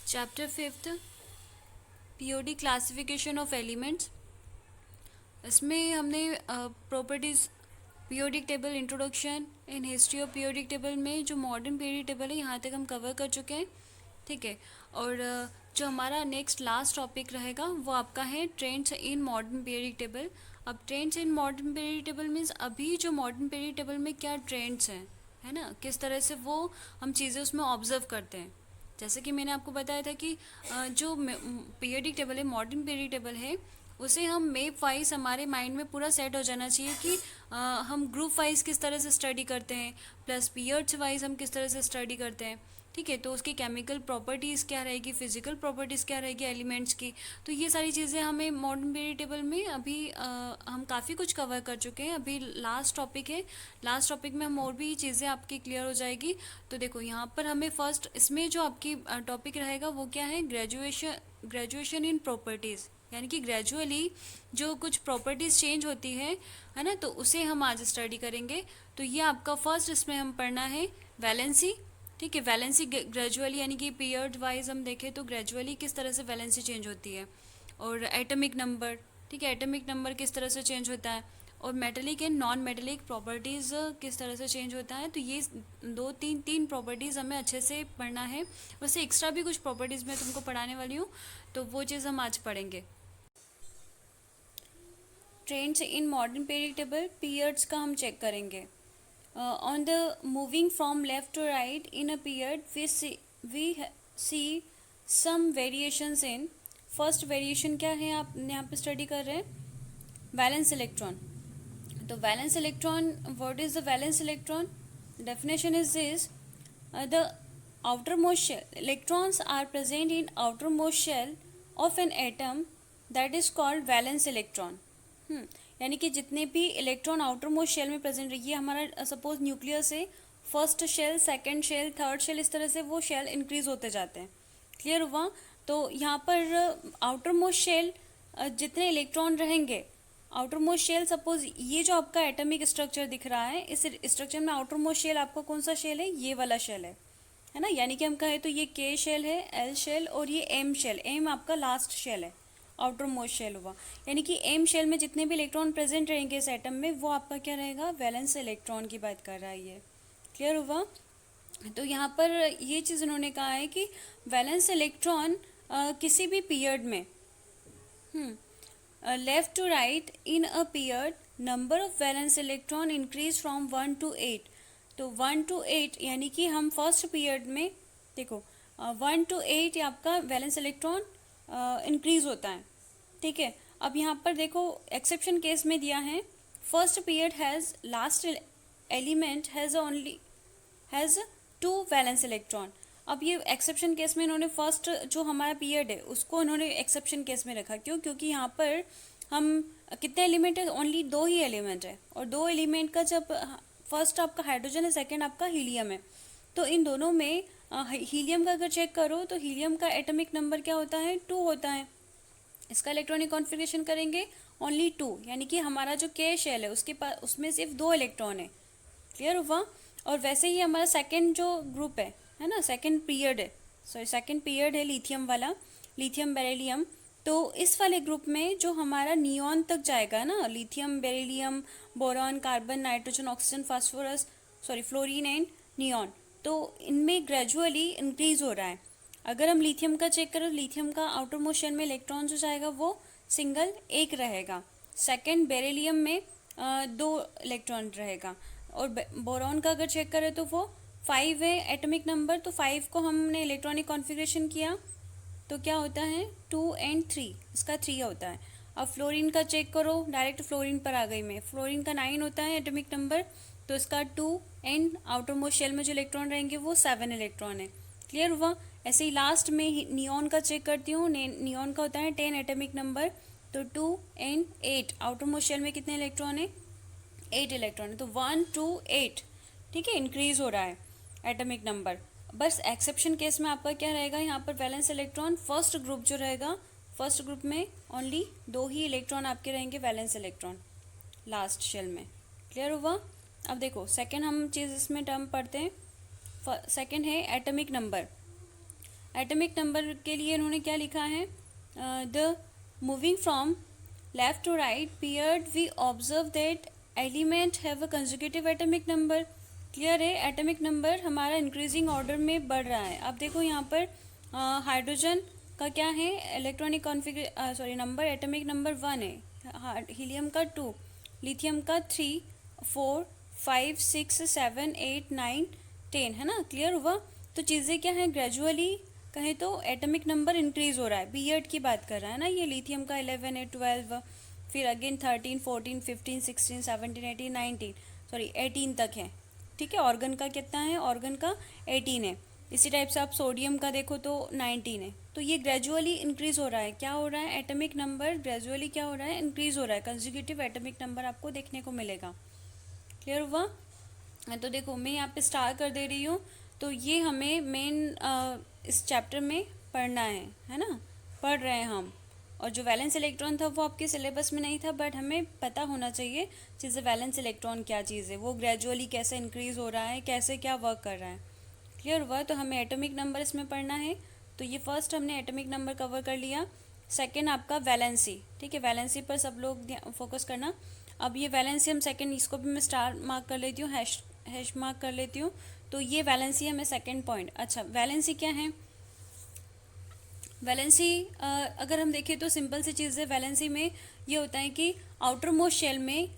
Chapter fifth, POD classification of elements. इसमें हमने properties, periodic table, introduction in history of periodic table में जो modern period table है यहाँ तक हम कवर कर चुके हैं। ठीक है। और जो हमारा नेक्स्ट लास्ट टॉपिक रहेगा वो आपका है trends in modern periodic table. अब trends in modern periodic table means अभी जो मॉडर्न पीरियडिक टेबल में क्या ट्रेंड्स हैं, है ना, किस तरह से वो हम चीज़ें उसमें ऑब्जर्व करते हैं। जैसे कि मैंने आपको बताया था कि जो पीरियडिक टेबल है, मॉडर्न पीरियडिक टेबल है, उसे हम मैप वाइज हमारे माइंड में पूरा सेट हो जाना चाहिए कि हम ग्रुप वाइज किस तरह से स्टडी करते हैं, प्लस पीरियड्स वाइज हम किस तरह से स्टडी करते हैं। ठीक है। तो उसकी केमिकल प्रॉपर्टीज़ क्या रहेगी, फिजिकल प्रॉपर्टीज़ क्या रहेगी एलिमेंट्स की। तो ये सारी चीज़ें हमें मॉडर्न पीरियड टेबल में अभी हम काफ़ी कुछ कवर कर चुके हैं। अभी लास्ट टॉपिक है, लास्ट टॉपिक में हम और भी चीज़ें आपकी क्लियर हो जाएगी। तो देखो यहाँ पर हमें फर्स्ट इसमें जो आपकी टॉपिक रहेगा वो क्या है, ग्रेजुएशन इन प्रॉपर्टीज़, यानी कि ग्रेजुअली जो कुछ प्रॉपर्टीज़ चेंज होती है ना, तो उसे हम आज स्टडी करेंगे। तो ये आपका फर्स्ट इसमें हम पढ़ना है वैलेंसी। ठीक है। वैलेंसी ग्रेजुअली यानी कि पीरियड वाइज हम देखें तो ग्रेजुअली किस तरह से वैलेंसी चेंज होती है। और एटॉमिक नंबर, ठीक है, एटॉमिक नंबर किस तरह से चेंज होता है। और metallic and non metallic properties किस तरह से चेंज होता है। तो ये तीन प्रॉपर्टीज़ हमें अच्छे से पढ़ना है। वैसे एक्स्ट्रा भी कुछ प्रॉपर्टीज़ मैं तुमको पढ़ाने वाली हूँ, तो वो चीज़ हम आज पढ़ेंगे। Trends in modern period table, periods का हम चेक करेंगे। On the moving from left to right in a period, we see some variations in. First variation क्या है, आप यहाँ पे स्टडी कर रहे हैं वैलेंस इलेक्ट्रॉन। तो valence electron, what is the valence electron? Definition is this: the outermost shell, electrons are present in outermost shell of an atom, that is called valence electron. यानी कि जितने भी इलेक्ट्रॉन आउटर मोस्ट शेल में present रही है, हमारा suppose nucleus है, first shell, second shell, third shell, इस तरह से वो शेल इंक्रीज होते जाते हैं। क्लियर हुआ? तो यहाँ पर आउटर मोस्ट शेल जितने इलेक्ट्रॉन रहेंगे, आउटर मोस्ट शेल, सपोज ये जो आपका एटॉमिक स्ट्रक्चर दिख रहा है, इस स्ट्रक्चर में आउटर मोस्ट शेल आपका कौन सा शेल है? ये वाला शेल है ना। यानी कि हम कहें तो ये के शेल है, एल शेल, और ये एम शेल, एम आपका लास्ट शेल है, आउटर मोस्ट शेल हुआ। यानी कि एम शेल में जितने भी इलेक्ट्रॉन प्रेजेंट रहेंगे इस एटम में, वो आपका क्या रहेगा? वैलेंस इलेक्ट्रॉन की बात कर रहा है ये। क्लियर हुआ? तो यहाँ पर ये चीज़ उन्होंने कहा है कि वैलेंस इलेक्ट्रॉन किसी भी पीरियड में, left to right in a period, number of valence electron increase from 1 to 8। तो 1 to 8 यानी कि हम फर्स्ट पीरियड में देखो 1 to 8 आपका वैलेंस इलेक्ट्रॉन इंक्रीज होता है। ठीक है। अब यहाँ पर देखो एक्सेप्शन केस में दिया है, first period has last element has 2 valence electron. अब ये एक्सेप्शन केस में इन्होंने फर्स्ट जो हमारा पीरियड है उसको इन्होंने एक्सेप्शन केस में रखा। क्यों? क्योंकि यहाँ पर हम कितने एलिमेंट है? ओनली 2 ही एलिमेंट है, और 2 एलिमेंट का जब फर्स्ट आपका हाइड्रोजन है, सेकेंड आपका हीलियम है, तो इन दोनों में हीलियम का अगर चेक करो तो हीलियम का एटॉमिक नंबर क्या होता है? 2 होता है। इसका इलेक्ट्रॉनिक कॉन्फ़िगरेशन करेंगे ओनली 2, यानी कि हमारा जो के शेल है उसके पास, उसमें सिर्फ 2 इलेक्ट्रॉन है। क्लियर हुआ? और वैसे ही हमारा सेकंड जो ग्रुप है ना, सेकंड पीरियड है, सॉरी सेकंड पीरियड है लिथियम वाला, लिथियम बेरिलियम। तो इस वाले ग्रुप में जो हमारा नियॉन तक जाएगा ना, lithium, beryllium, boron, carbon, nitrogen, oxygen, phosphorus, sorry fluorine and neon, तो इनमें ग्रेजुअली इंक्रीज हो रहा है। अगर हम लिथियम का चेक करें तो लिथियम का आउटर मोस्ट शेल में इलेक्ट्रॉन जो जाएगा वो सिंगल 1 रहेगा। सेकंड बेरिलियम में 2 इलेक्ट्रॉन रहेगा। और बोरॉन का अगर चेक करें तो वो 5 है एटॉमिक नंबर, तो 5 को हमने इलेक्ट्रॉनिक कॉन्फ़िगरेशन किया तो क्या होता है? 2 and 3, इसका 3 होता है। अब फ्लोरीन का चेक करो, डायरेक्ट फ्लोरीन पर आ गई मैं, फ्लोरीन का 9 होता है एटॉमिक नंबर, तो इसका 2 एंड आउटर मोस्ट शेल में जो इलेक्ट्रॉन रहेंगे वो 7 इलेक्ट्रॉन है। क्लियर हुआ? ऐसे ही लास्ट में नियॉन का चेक करती हूँ, नियॉन का होता है 10 एटॉमिक नंबर, तो 2 and 8, आउटर मोस्ट शेल में कितने इलेक्ट्रॉन है? 8 इलेक्ट्रॉन है। तो 1 to 8, ठीक है, इंक्रीज हो रहा है एटॉमिक नंबर। बस एक्सेप्शन केस में आपका क्या रहेगा, यहाँ पर वैलेंस इलेक्ट्रॉन फर्स्ट ग्रुप जो रहेगा, फर्स्ट ग्रुप में ओनली 2 ही इलेक्ट्रॉन आपके रहेंगे वैलेंस इलेक्ट्रॉन लास्ट शेल में। क्लियर हुआ? अब देखो सेकेंड हम चीज़ इसमें टर्म पढ़ते हैं। सेकेंड है एटॉमिक नंबर। एटॉमिक नंबर के लिए इन्होंने क्या लिखा है, the moving from left to right period we observe that element have a consecutive atomic number. Clear है, एटॉमिक नंबर हमारा इंक्रीजिंग ऑर्डर में बढ़ रहा है। अब देखो यहाँ पर हाइड्रोजन का क्या है, इलेक्ट्रॉनिक नंबर, एटॉमिक नंबर 1 है, हीलियम का 2, लिथियम का 3, 4, 5, 6, 7, 8, 9, 10, है ना। क्लियर हुआ। तो चीज़ें क्या है, ग्रेजुअली कहें तो एटॉमिक नंबर इंक्रीज हो रहा है, पीरियड की बात कर रहा है ना ये। लिथियम का 11 है, 12, फिर अगेन 13, 14, 15, 16, 17, 18, 19, सॉरी 18 तक है। ठीक है, ऑर्गन का कितना है, ऑर्गन का 18 है। इसी टाइप से आप सोडियम का देखो तो 19 है। तो ये ग्रेजुअली इंक्रीज हो रहा है, क्या हो रहा है, एटॉमिक नंबर ग्रेजुअली क्या हो रहा है, इंक्रीज हो रहा है, कंसेक्यूटिव एटॉमिक नंबर आपको देखने को मिलेगा। क्लियर हुआ। तो देखो मैं यहाँ पे स्टार कर दे रही हूँ। तो ये हमें मेन इस चैप्टर में पढ़ना है ना, पढ़ रहे हैं हम। और जो वैलेंस इलेक्ट्रॉन था वो आपके सिलेबस में नहीं था, बट हमें पता होना चाहिए जैसे वैलेंस इलेक्ट्रॉन क्या चीज़ है, वो ग्रेजुअली कैसे इंक्रीज हो रहा है, कैसे क्या वर्क कर रहा है। क्लियर हुआ। तो हमें एटॉमिक नंबर इसमें पढ़ना है। तो ये फर्स्ट हमने एटॉमिक नंबर कवर कर लिया। सेकेंड आपका वैलेंसी। ठीक है, वैलेंसी पर सब लोग फोकस करना। अब ये वैलेंसी हम सेकेंड, इसको भी मैं स्टार मार्क कर लेती हूँ, हैश मार्क कर लेती हूँ। तो ये वैलेंसी हमें सेकेंड पॉइंट। अच्छा, वैलेंसी क्या है, वैलेंसी अगर हम देखें तो सिंपल सी चीज़ है। वैलेंसी में ये होता है कि आउटर मोस्ट शेल में,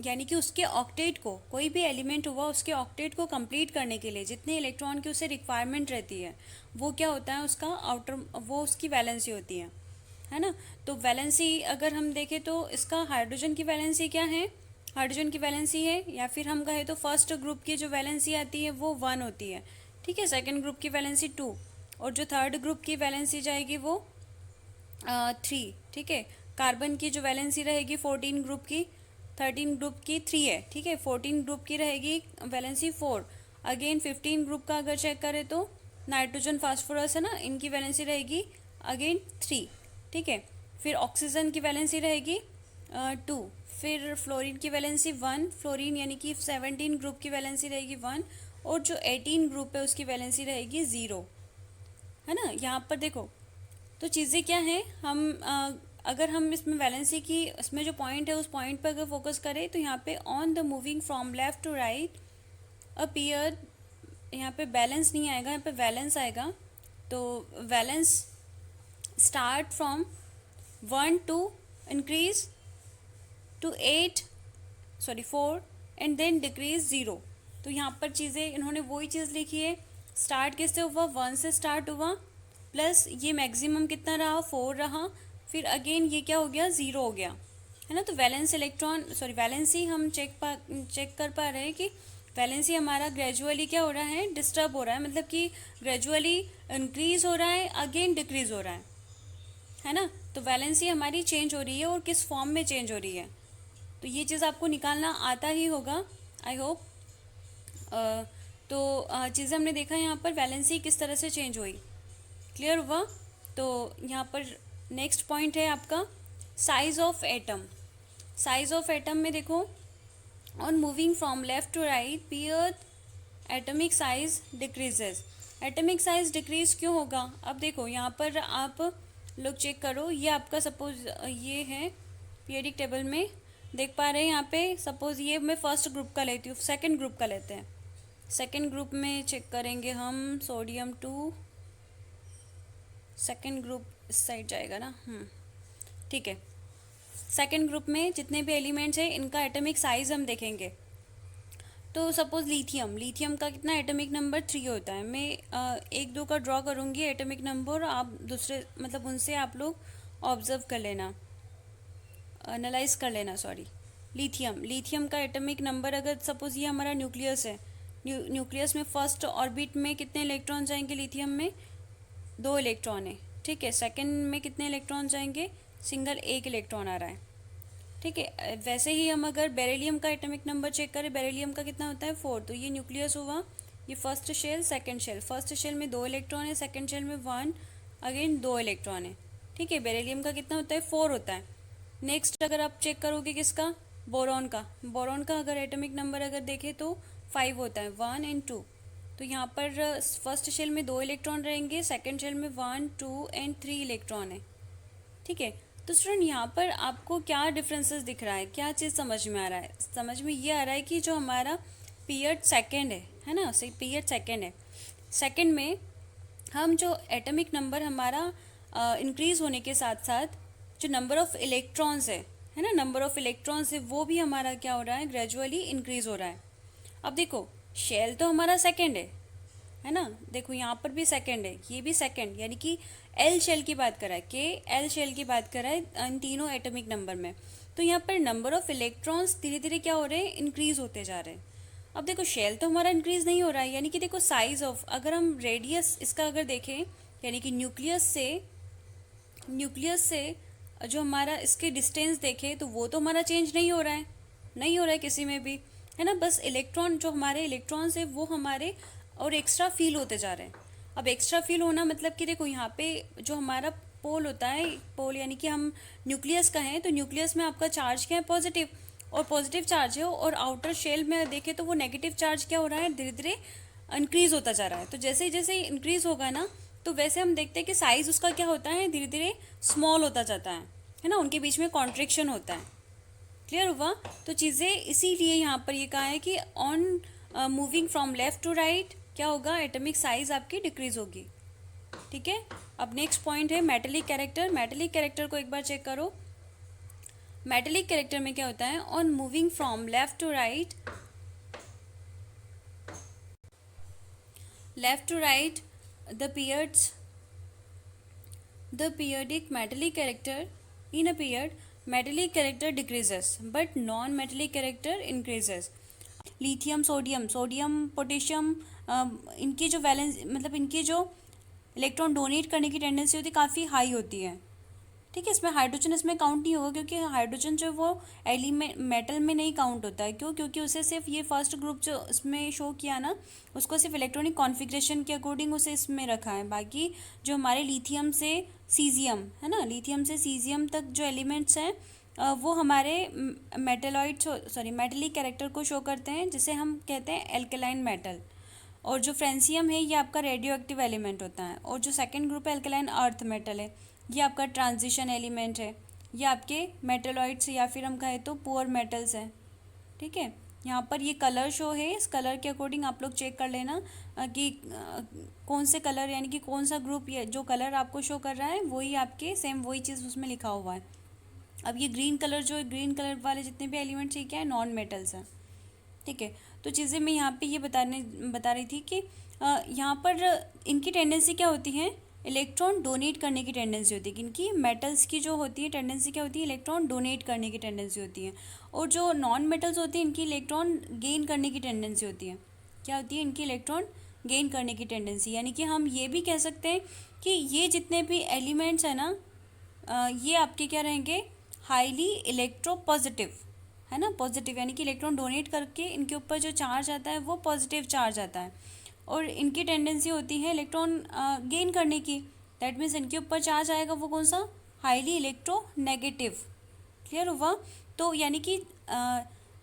यानी कि उसके ऑक्टेट को, कोई भी एलिमेंट हुआ उसके ऑक्टेट को कंप्लीट करने के लिए जितने इलेक्ट्रॉन की उसे रिक्वायरमेंट रहती है, वो क्या होता है उसका आउटर, वो उसकी वैलेंसी होती है ना। तो वैलेंसी अगर हम देखें तो इसका हाइड्रोजन की वैलेंसी क्या है, हाइड्रोजन की वैलेंसी है, या फिर हम कहें तो फर्स्ट ग्रुप की जो वैलेंसी आती है वो 1 होती है। ठीक है, सेकेंड ग्रुप की वैलेंसी 2, और जो थर्ड ग्रुप की वैलेंसी जाएगी वो 3। ठीक है, कार्बन की जो वैलेंसी रहेगी 14 ग्रुप की, 13 ग्रुप की 3 है। ठीक है, 14 ग्रुप की रहेगी वैलेंसी 4। अगेन 15 ग्रुप का अगर चेक करें तो नाइट्रोजन फास्फोरस है ना, इनकी वैलेंसी रहेगी अगेन 3। ठीक है, फिर ऑक्सीजन की वैलेंसी रहेगी 2, फिर फ्लोरीन की वैलेंसी 1, फ्लोरीन यानी कि 17 ग्रुप की वैलेंसी रहेगी 1, और जो 18 ग्रुप है उसकी वैलेंसी रहेगी 0, है ना। यहाँ पर देखो तो चीज़ें क्या हैं, हम अगर हम इसमें वैलेंसी की, इसमें जो पॉइंट है उस पॉइंट पर अगर फोकस करें तो यहाँ पे on the moving from left to right appear, यहाँ पे बैलेंस नहीं आएगा, यहाँ पे वैलेंस आएगा। तो valence start from 1 to increase to 8, sorry 4, and then decrease 0। तो यहाँ पर चीज़ें इन्होंने वही चीज़ लिखी है, स्टार्ट किससे हुआ, 1 से स्टार्ट हुआ, प्लस ये मैक्सिमम कितना रहा, 4 रहा, फिर अगेन ये क्या हो गया, 0 हो गया, है ना। तो वैलेंस इलेक्ट्रॉन, सॉरी वैलेंसी हम चेक कर पा रहे हैं कि वैलेंसी हमारा ग्रेजुअली क्या हो रहा है, डिस्टर्ब हो रहा है, मतलब कि ग्रेजुअली इंक्रीज हो रहा है, अगेन डिक्रीज हो रहा है ना। तो वैलेंसी हमारी चेंज हो रही है, और किस फॉर्म में चेंज हो रही है, तो ये चीज़ आपको निकालना आता ही होगा, आई होप। तो चीज़ें हमने देखा यहाँ पर वैलेंसी किस तरह से चेंज हुई, क्लियर हुआ। तो यहाँ पर नेक्स्ट पॉइंट है आपका size of atom. Size of atom में देखो, on moving from left to right appear atomic size decreases. Atomic size decrease क्यों होगा, अब देखो यहाँ पर आप लोग चेक करो, ये आपका सपोज ये है पीरियडिक टेबल में देख पा रहे हैं, यहाँ पे सपोज ये मैं फर्स्ट ग्रुप का लेती हूँ, सेकंड ग्रुप का लेते हैं। सेकंड ग्रुप में चेक करेंगे हम सोडियम 2, सेकंड ग्रुप इस साइड जाएगा ना, ठीक है। सेकंड ग्रुप में जितने भी एलिमेंट्स हैं इनका एटॉमिक साइज हम देखेंगे। तो सपोज लिथियम का कितना एटॉमिक नंबर 3 होता है। मैं 1-2 का ड्रॉ करूँगी एटॉमिक नंबर, आप दूसरे मतलब उनसे आप लोग ऑब्जर्व कर लेना, एनालाइज कर लेना, सॉरी। लिथियम का एटॉमिक नंबर, अगर सपोज ये हमारा न्यूक्लियस है, न्यूक्लियस में फर्स्ट ऑर्बिट में कितने इलेक्ट्रॉन जाएंगे, लिथियम में 2 इलेक्ट्रॉन है। ठीक है, सेकंड में कितने इलेक्ट्रॉन जाएंगे, सिंगल 1 इलेक्ट्रॉन आ रहा है। ठीक है, वैसे ही हम अगर बेरिलियम का एटॉमिक नंबर चेक करें, बेरिलियम का कितना होता है 4। तो ये न्यूक्लियस हुआ, ये first shell second shell, first shell में 2 इलेक्ट्रॉन है, सेकंड शेल में 1, अगेन 2 इलेक्ट्रॉन है। ठीक है, बेरिलियम का कितना होता है 4 होता है। नेक्स्ट अगर आप चेक करोगे किसका, बोरॉन का अगर एटॉमिक नंबर अगर देखें तो 5 होता है, 1 और 2। तो तो यहाँ पर फर्स्ट शेल में 2 इलेक्ट्रॉन रहेंगे, सेकेंड शेल में 1, 2 एंड 3 इलेक्ट्रॉन है। ठीक है, तो स्टूडेंट यहाँ पर आपको क्या डिफरेंसेस दिख रहा है, क्या चीज़ समझ में आ रहा है? समझ में ये आ रहा है कि जो हमारा पीरियड सेकेंड है ना, पीरियड सेकेंड है, सेकेंड में हम जो एटॉमिक नंबर हमारा इंक्रीज होने के साथ साथ जो नंबर ऑफ इलेक्ट्रॉन्स है ना, नंबर ऑफ इलेक्ट्रॉन्स है वो भी हमारा क्या हो रहा है, ग्रेजुअली इंक्रीज हो रहा है। अब देखो शेल तो हमारा सेकेंड है ना, देखो यहाँ पर भी सेकेंड है, ये भी सेकेंड, यानी कि एल शेल की बात कर रहा है, के एल शेल की बात कर रहा है इन तीनों एटॉमिक नंबर में। तो यहाँ पर नंबर ऑफ इलेक्ट्रॉन्स धीरे धीरे क्या हो रहे हैं, इंक्रीज होते जा रहे हैं। अब देखो शेल तो हमारा इंक्रीज नहीं हो रहा है, यानी कि देखो साइज ऑफ, अगर हम रेडियस इसका अगर देखें, यानी कि न्यूक्लियस से जो हमारा इसके डिस्टेंस देखें तो वो तो हमारा चेंज नहीं हो रहा है, नहीं हो रहा है किसी में भी, है ना। बस इलेक्ट्रॉन, जो हमारे इलेक्ट्रॉन्स है वो हमारे और एक्स्ट्रा फील होते जा रहे हैं। अब एक्स्ट्रा फील होना मतलब कि देखो यहाँ पे जो हमारा पोल होता है, पोल यानी कि हम न्यूक्लियस का है, तो न्यूक्लियस में आपका चार्ज क्या है, पॉजिटिव, और पॉजिटिव चार्ज है, और आउटर शेल में देखें तो वो नेगेटिव चार्ज क्या हो रहा है, धीरे धीरे इंक्रीज होता जा रहा है। तो जैसे जैसे इंक्रीज होगा ना, तो वैसे हम देखते हैं कि साइज उसका क्या होता है, धीरे धीरे स्मॉल होता जाता है ना, उनके बीच में कॉन्ट्रैक्शन होता है। क्लियर हुआ? तो चीज़ें इसीलिए यहाँ पर ये कहा है कि on moving from left to right क्या होगा, एटॉमिक साइज आपकी डिक्रीज होगी। ठीक है, अब नेक्स्ट पॉइंट है मेटेलिक कैरेक्टर। मेटेलिक कैरेक्टर को एक बार चेक करो। मेटेलिक कैरेक्टर में क्या होता है, on moving from left to right, the periodic metallic character in a period, metallic character decreases but non-metallic character increases. Lithium, sodium, potassium, इनकी जो वैलेंस मतलब इनकी जो इलेक्ट्रॉन डोनेट करने की टेंडेंसी होती है काफ़ी हाई होती है। ठीक है, इसमें हाइड्रोजन इसमें काउंट नहीं होगा, क्योंकि हाइड्रोजन जो वो एलिमेंट मेटल में नहीं काउंट होता है। क्यों? क्योंकि उसे सिर्फ ये फर्स्ट ग्रुप जो इसमें शो किया ना, उसको सिर्फ इलेक्ट्रॉनिक कॉन्फ़िगरेशन के अकॉर्डिंग उसे इसमें रखा है। बाकी जो हमारे लिथियम से सीजियम है ना, लिथियम से सीजियम तक जो एलिमेंट्स हैं वो हमारे मेटेलिक कैरेक्टर को शो करते हैं, जिसे हम कहते हैं एल्केलाइन मेटल। और जो फ्रेंसियम है ये आपका रेडियो एक्टिव एलिमेंट होता है, और जो सेकेंड ग्रुप है एल्केलाइन अर्थ मेटल है, ये आपका ट्रांजिशन एलिमेंट है, ये आपके मेटलॉइड्स या फिर हम कहें तो पुअर मेटल्स हैं। ठीक है, यहाँ पर ये कलर शो है, इस कलर के अकॉर्डिंग आप लोग चेक कर लेना कि कौन से कलर यानी कि कौन सा ग्रुप, ये जो कलर आपको शो कर रहा है वही आपके सेम वही चीज़ उसमें लिखा हुआ है। अब ये ग्रीन कलर, जो ग्रीन कलर वाले जितने भी एलिमेंट्स ये क्या है, नॉन मेटल्स हैं। ठीक है, तो चीज़ें मैं यहाँ पे ये बता रही थी कि यहाँ पर इनकी टेंडेंसी क्या होती है, इलेक्ट्रॉन डोनेट करने की टेंडेंसी होती है। इनकी मेटल्स की जो होती है टेंडेंसी क्या होती है, इलेक्ट्रॉन डोनेट करने की टेंडेंसी होती है। और जो नॉन मेटल्स होती हैं इनकी इलेक्ट्रॉन गेन करने की टेंडेंसी होती है। क्या होती है, इनकी इलेक्ट्रॉन गेन करने की टेंडेंसी। यानी कि हम ये भी कह सकते हैं कि ये जितने भी एलिमेंट्स हैं ना, ये आपके क्या रहेंगे, हाईली इलेक्ट्रोपॉजिटिव, है ना, पॉजिटिव, यानी कि इलेक्ट्रॉन डोनेट करके इनके ऊपर जो चार्ज आता है वो पॉजिटिव चार्ज आता है। और इनकी टेंडेंसी होती है इलेक्ट्रॉन गेन करने की, दैट मीन्स इनके ऊपर चार्ज आएगा वो कौन सा, हाईली इलेक्ट्रोनेगेटिव। क्लियर हुआ? तो यानी कि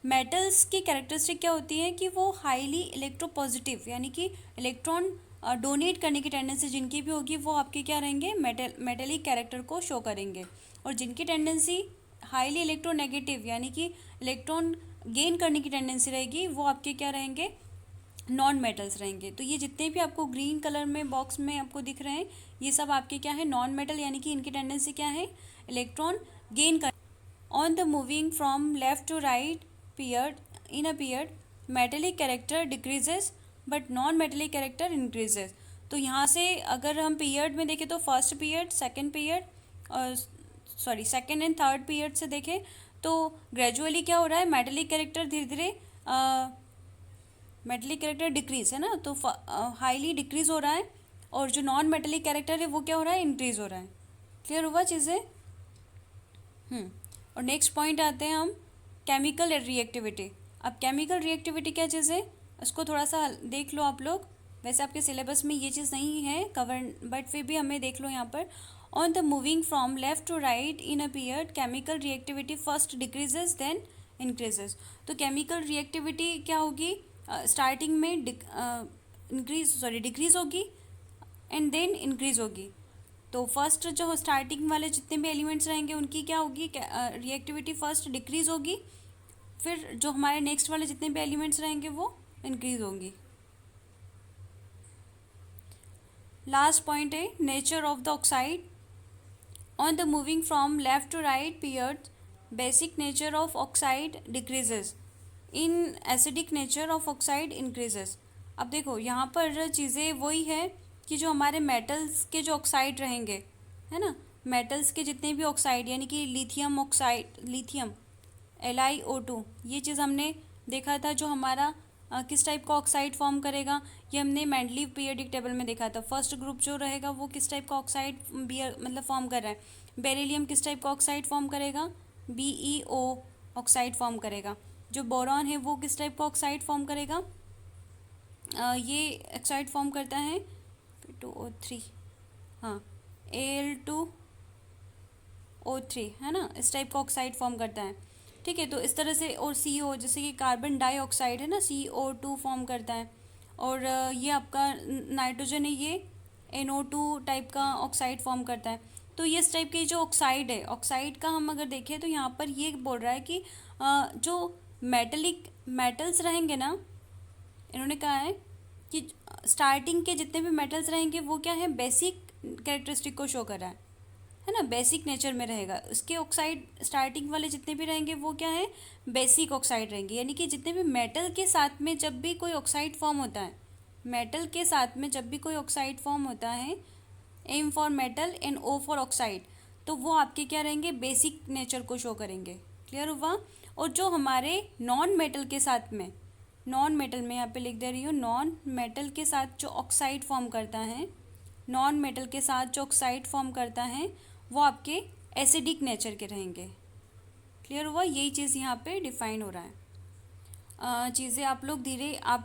मेटल्स की कैरेक्टरिस्टिक क्या होती है कि वो हाईली इलेक्ट्रोपॉजिटिव, यानी कि इलेक्ट्रॉन डोनेट करने की टेंडेंसी जिनकी भी होगी वो आपके क्या रहेंगे, मेटेलिक कैरेक्टर को शो करेंगे। और जिनकी टेंडेंसी हाईली इलेक्ट्रोनेगेटिव यानी कि इलेक्ट्रॉन गेन करने की टेंडेंसी रहेगी, वो आपके क्या रहेंगे, नॉन मेटल्स रहेंगे। तो ये जितने भी आपको ग्रीन कलर में बॉक्स में आपको दिख रहे हैं ये सब आपके क्या है, नॉन मेटल, यानी कि इनकी टेंडेंसी क्या है, इलेक्ट्रॉन गेन कर। On the moving from left to right period, in a period metallic character decreases but non metallic character increases. तो यहाँ से अगर हम पीरियड में देखें तो फर्स्ट पीरियड, सेकेंड पीरियड और सेकेंड एंड थर्ड पीरियड से देखें तो ग्रेजुअली क्या हो रहा है, मेटेलिक कैरेक्टर धीरे धीरे मेटेलिक कैरेक्टर डिक्रीज है ना, तो हाईली डिक्रीज हो रहा है, और जो नॉन मेटेलिक कैरेक्टर है वो क्या हो रहा है, इंक्रीज हो रहा है। क्लियर हुआ चीज़ें? और नेक्स्ट पॉइंट आते हैं हम, केमिकल रिएक्टिविटी। अब केमिकल रिएक्टिविटी क्या चीज़ है, उसको थोड़ा सा देख लो आप लोग। वैसे आपके सिलेबस में ये चीज़ नहीं है कवर, बट फिर भी हमें देख लो यहाँ पर। On the moving from left to right in a period chemical reactivity first decreases then increases. तो केमिकल रिएक्टिविटी क्या होगी, स्टार्टिंग में डिक्रीज होगी एंड देन इंक्रीज होगी। तो फर्स्ट जो स्टार्टिंग वाले जितने भी एलिमेंट्स रहेंगे उनकी क्या होगी, रिएक्टिविटी फर्स्ट डिक्रीज होगी, फिर जो हमारे नेक्स्ट वाले जितने भी एलिमेंट्स रहेंगे वो इंक्रीज होंगी। लास्ट पॉइंट है nature of the oxide. On the moving from left to right period basic nature of oxide decreases, in acidic nature of oxide increases. अब देखो यहाँ पर चीज़ें वही है कि जो हमारे मेटल्स के जो ऑक्साइड रहेंगे, है ना, मेटल्स के जितने भी ऑक्साइड यानी कि लिथियम ऑक्साइड, लिथियम LiO2, ये चीज़ हमने देखा था जो हमारा किस टाइप का ऑक्साइड फॉर्म करेगा, ये हमने मेंडलीव पीरियोडिक टेबल में देखा था। फर्स्ट ग्रुप जो रहेगा वो किस टाइप का ऑक्साइड मतलब फॉर्म कर रहा है। बेरिलियम किस टाइप का ऑक्साइड फॉर्म करेगा, BeO ऑक्साइड फॉर्म करेगा। जो बोरॉन है वो किस टाइप का ऑक्साइड फॉर्म करेगा, ये ऑक्साइड फॉर्म करता है 2O3, हाँ Al2O3, है ना, इस टाइप का ऑक्साइड फॉर्म करता है। ठीक है, तो इस तरह से, और CO जैसे कि कार्बन डाइऑक्साइड है ना, CO2 फॉर्म करता है। और ये आपका नाइट्रोजन है, ये NO2 टाइप का ऑक्साइड फॉर्म करता है। तो ये इस टाइप के जो ऑक्साइड है, ऑक्साइड का हम अगर देखें तो यहाँ पर ये बोल रहा है कि जो मेटल्स रहेंगे ना, इन्होंने कहा है कि स्टार्टिंग के जितने भी मेटल्स रहेंगे वो क्या है, बेसिक कैरेक्टरिस्टिक को शो कर रहा है ना, बेसिक नेचर में रहेगा। उसके ऑक्साइड स्टार्टिंग वाले जितने भी रहेंगे वो क्या है, बेसिक ऑक्साइड रहेंगे। यानी कि जितने भी मेटल के साथ में जब भी कोई ऑक्साइड फॉर्म होता है, मेटल के साथ में जब भी कोई ऑक्साइड फॉर्म होता है, M for metal and O for oxide, तो वो आपके क्या रहेंगे, बेसिक नेचर को शो करेंगे। क्लियर हुआ। और जो हमारे नॉन मेटल के साथ में, नॉन मेटल में यहाँ पे लिख दे रही हूँ, नॉन मेटल के साथ जो ऑक्साइड फॉर्म करता है, नॉन मेटल के साथ जो ऑक्साइड फॉर्म करता है वो आपके एसिडिक नेचर के रहेंगे। क्लियर हुआ, यही चीज़ यहाँ पे डिफाइन हो रहा है। चीज़ें आप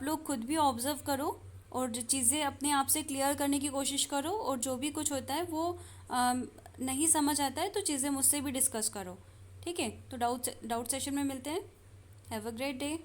लोग खुद भी ऑब्जर्व करो और जो चीज़ें अपने आप से क्लियर करने की कोशिश करो, और जो भी कुछ होता है वो नहीं समझ आता है तो चीज़ें मुझसे भी डिस्कस करो। ठीक है, तो डाउट सेशन में मिलते हैं। Have a great day.